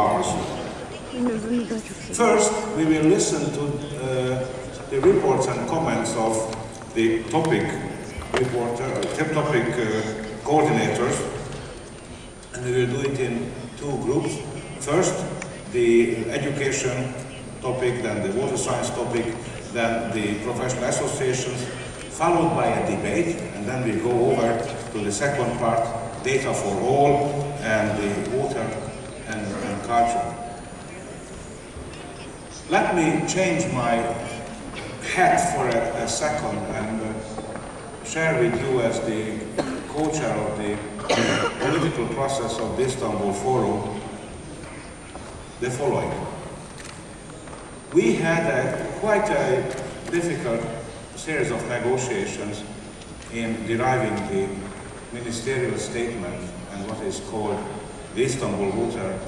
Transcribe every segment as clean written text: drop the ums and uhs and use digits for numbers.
hours. First, we will listen to the reports and comments of the topic coordinators, and we will do it in two groups. First, the education topic, then the water science topic, then the professional associations, followed by a debate, and then we go over to the second part, data for all, and the water and culture. Let me change my hat for a second and share with you, as the co-chair of the political process of the Istanbul Forum, the following. We had quite a difficult series of negotiations in deriving the ministerial statement and what is called the Istanbul Water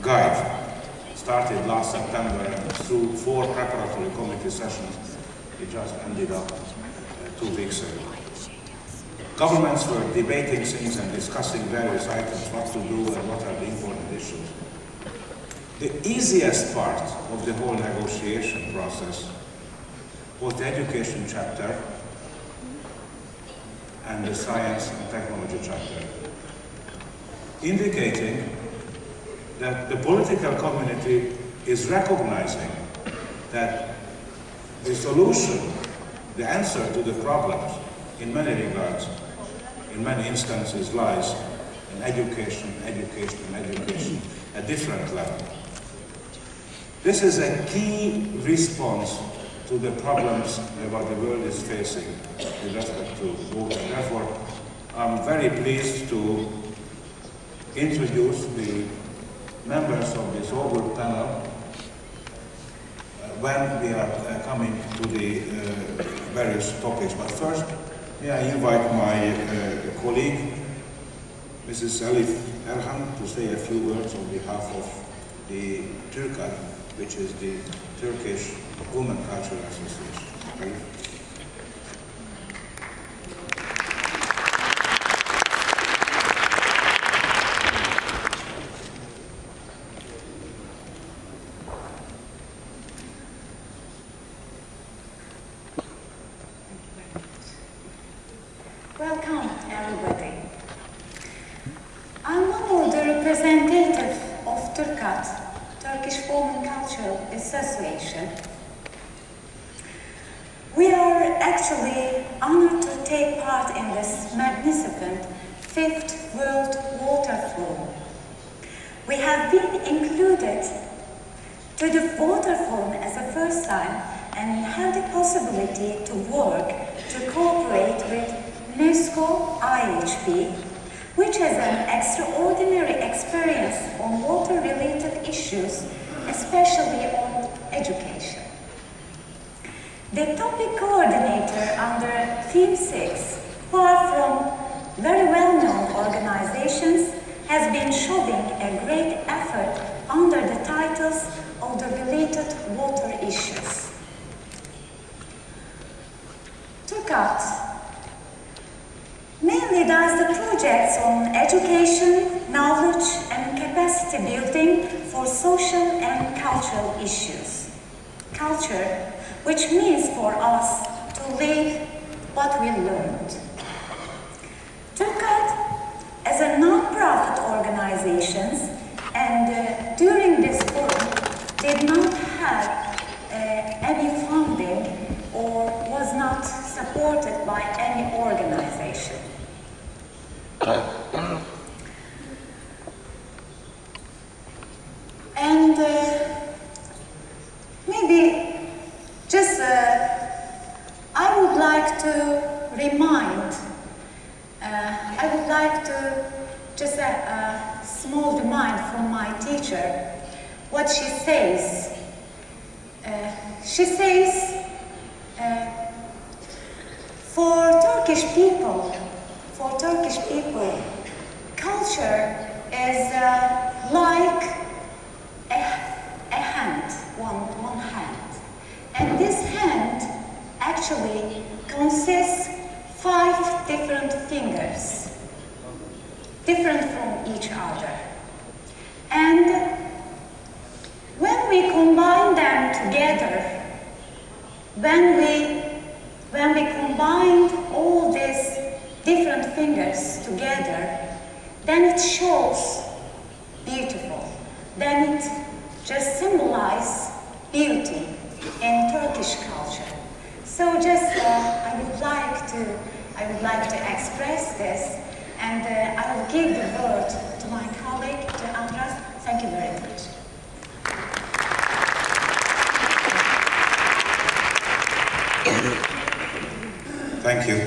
Guide. Started last September, and through 4 preparatory committee sessions, it just ended up 2 weeks ago. Governments were debating things and discussing various items, what to do and what are the important issues. The easiest part of the whole negotiation process was the education chapter and the science and technology chapter, indicating that the political community is recognizing that the solution, the answer to the problems, in many regards, in many instances, lies in education, at different levels. This is a key response to the problems that the world is facing with respect to water. Therefore, I'm very pleased to introduce the members of this overall panel when we are coming to the various topics. But first, may I invite my colleague, Mrs. Elif Erhan, to say a few words on behalf of the TÜRKAD, which is the Turkish Women Cultural Association. Welcome, everybody. I'm one of the representatives of TÜRKAD, Turkish Women Cultural Association. We are actually honored to take part in this magnificent 5th World Water Forum. We have been included to the Water Forum as a first time and have the possibility to work, to cooperate with UNESCO IHP, which has an extraordinary experience on water-related issues, especially on education. The topic coordinator under Theme 6, far from very well-known organizations, has been showing a great effort under the titles of the related water issues. TÜRKAD mainly does the projects on education, knowledge and capacity building for social and cultural issues. Culture, which means for us to live what we learned. TÜRKAD, as a non-profit organization, and during this forum did not have any funding or was not supported by any organization. And maybe just I would like to remind, I would like to just a small remind from my teacher what she says. She says, for Turkish people, culture is like a hand, one hand. And this hand actually consists 5 different fingers, different from each other. And when we combine them together, when we combined all these different fingers together, then it shows beautiful. Then it just symbolizes beauty in Turkish culture. So just I would like to express this, and I will give the word to my colleague, to Andras. Thank you very much. Thank you.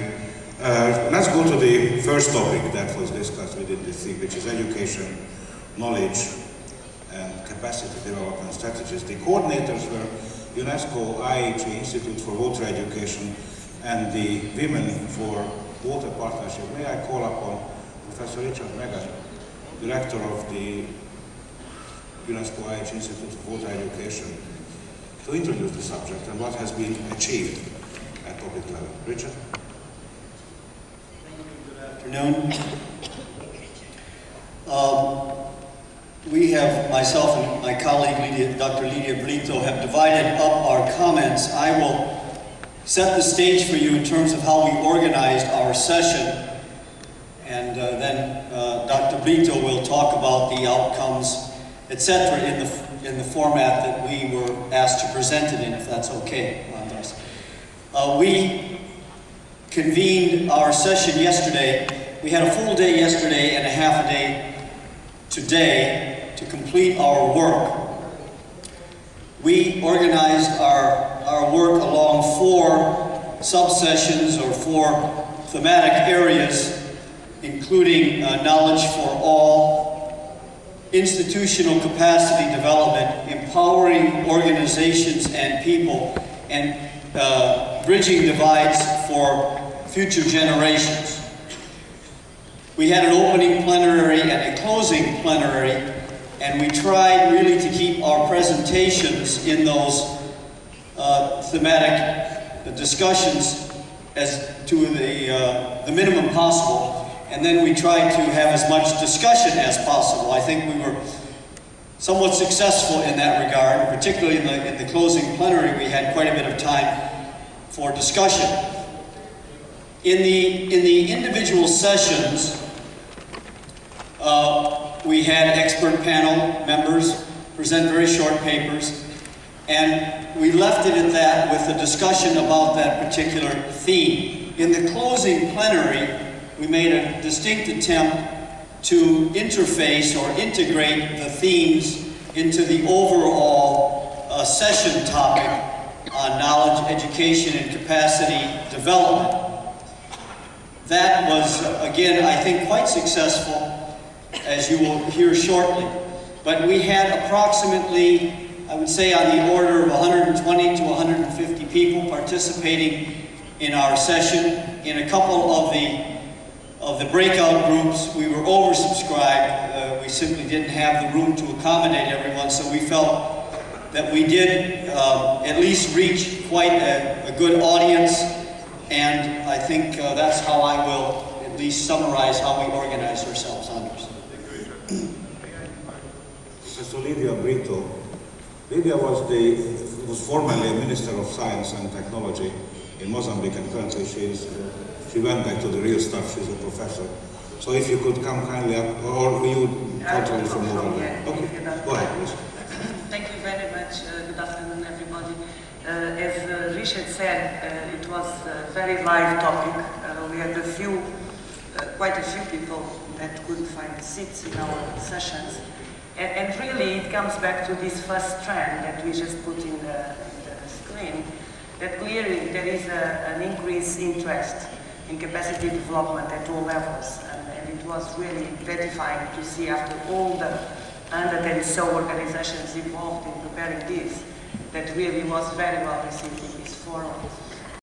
Let's go to the first topic that was discussed within this thing, which is education, knowledge, and capacity development strategies. The coordinators were UNESCO IHE Institute for Water Education and the Women for Water Partnership. May I call upon Professor Richard Megan, Director of the UNESCO IHE Institute for Water Education, to introduce the subject and what has been achieved at public level. Richard? Good afternoon. We have, myself and my colleague Dr. Lidia Brito, have divided up our comments. I will set the stage for you in terms of how we organized our session, and then Dr. Brito will talk about the outcomes, etc., in the format that we were asked to present it in, if that's okay, Andres. We convened our session yesterday. We had a full day yesterday and a half a day today to complete our work. We organized our work along 4 subsessions or 4 thematic areas, including knowledge for all, institutional capacity development, empowering organizations and people, and bridging divides for future generations. We had an opening plenary and a closing plenary, and we tried really to keep our presentations in those thematic discussions as to the minimum possible, and then we tried to have as much discussion as possible. I think we were somewhat successful in that regard, particularly in the closing plenary. We had quite a bit of time for discussion. In the individual sessions, we had expert panel members present very short papers, and we left it at that with a discussion about that particular theme. In the closing plenary, we made a distinct attempt to interface or integrate the themes into the overall session topic on knowledge, education, and capacity development. That was, again, I think quite successful, as you will hear shortly. But we had approximately, I would say, on the order of 120 to 150 people participating in our session. In a couple of the breakout groups, we were oversubscribed. We simply didn't have the room to accommodate everyone, so we felt that we did at least reach quite a good audience, and I think that's how I will at least summarize how we organized ourselves, Anders. Professor Lidia Brito. Lidia was formerly a Minister of Science and Technology in Mozambique, and currently she went back to the real stuff. She's a professor. So if you could come kindly up, or you totally from over there. Okay, go ahead, please. Thank you very much. Good afternoon, everybody. As Richard said, it was a very live topic. We had quite a few people that couldn't find seats in our sessions. And really, it comes back to this first trend that we just put in the screen, that clearly there is an increased interest in capacity development at all levels. And it was really gratifying to see, after all the 100 and so organizations involved in preparing this, that really was very well received in this forum.